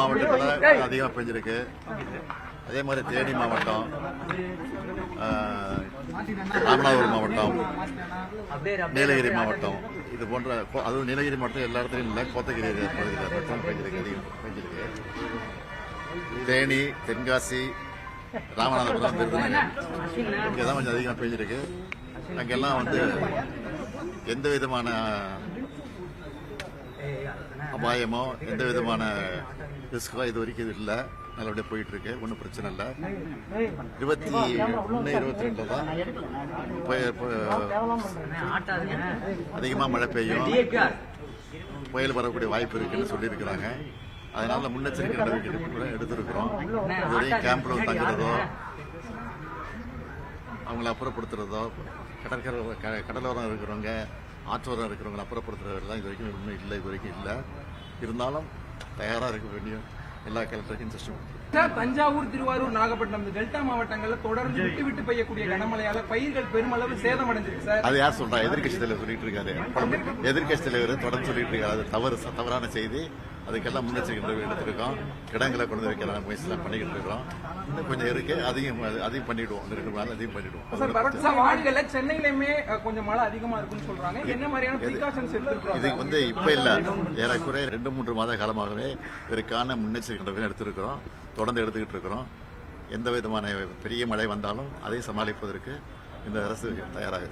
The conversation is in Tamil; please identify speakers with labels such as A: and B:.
A: மாவட்டத்தில் அதிகமாக பெஞ்சிருக்கு. அதே மாதிரி தேனி மாவட்டம், ராமநாதபுரம் மாவட்டம், நீலகிரி மாவட்டம், இது போன்ற, அதுவும் நீலகிரி மாவட்டம் எல்லா இடத்துலையும் இல்லை, கோத்தகிரி பகுதியில் மட்டும் பெஞ்சிருக்கு, அதிகம் பெஞ்சிருக்கு. தேனி, தென்காசி, ராமநாதபுரம், விருதுநகர் இங்கே தான் கொஞ்சம் அதிகமாக பெஞ்சிருக்கு. அங்கெல்லாம் எந்த விதமான அபாயமோ எந்த விதமான ரிஸ்கோ இது வரைக்கும் இது இல்லை, நல்லபடியாக போயிட்டு இருக்கு, ஒன்றும் பிரச்சனை இல்லை. 21, 22 தான் அதிகமாக மழை பெய்யும், புயல் வரக்கூடிய வாய்ப்பு இருக்குன்னு சொல்லியிருக்கிறாங்க. அதனால முன்னெச்சரிக்கை நடவடிக்கை எடுத்திருக்கிறோம். இதுவரையும் கேம்ப்ல தங்குறதோ அவங்கள அப்புறப்படுத்துறதோ, கடலோரம் இருக்கிறவங்க, ஆற்றோரம் இருக்கிறவங்களை அப்புறப்படுத்துறதெல்லாம் இது வரைக்கும் இன்னும் இல்லை, இது வரைக்கும் இல்லை. இருந்தாலும் தயாராக இருக்க வேண்டிய எல்லா கலெக்டருக்கும் சிஸ்டம்.
B: தஞ்சாவூர், திருவாரூர், நாகப்பட்டினம் இந்த டெல்டா மாவட்டங்களில் தொடர்ந்து விட்டு விட்டு பெய்யக்கூடிய கனமழையால பயிர்கள் பெருமளவு சேதமடைஞ்சிருக்கு சார்.
A: அது யார் சொல்றா? எதிர்கட்சி தலைவர் சொல்லிட்டு இருக்காரு. எதிர்கட்சி தலைவர் தொடர்ந்து சொல்லிட்டு இருக்காரு. அது தவறான செய்தி. அதுக்கெல்லாம் முன்னெச்சரிக்கை எடுத்திருக்கோம். கிடங்களை கொண்டு வைக்கிற முயற்சியெல்லாம் பண்ணிக்கிட்டு இருக்கிறோம். இன்னும் கொஞ்சம் இருக்கு, அதையும் பண்ணிடுவோம். அதையும் பண்ணிடுவோம்.
B: சென்னையிலுமே கொஞ்சம் மழை அதிகமா இருக்குன்னு சொல்றாங்க. என்ன மாதிரியான பிரிகாஷன்ஸ் எடுத்திருக்கோம்?
A: இது இப்ப இல்ல, ஏறக்குறைய 2-3 மாத காலமாகவே இதற்கான முன்னெச்சரிக்கை எடுத்திருக்கிறோம், தொடர்ந்து எடுத்துக்கிட்டு இருக்கிறோம். எந்த விதமான பெரிய மழை வந்தாலும் அதை சமாளிப்பதற்கு இந்த அரசு தயாராக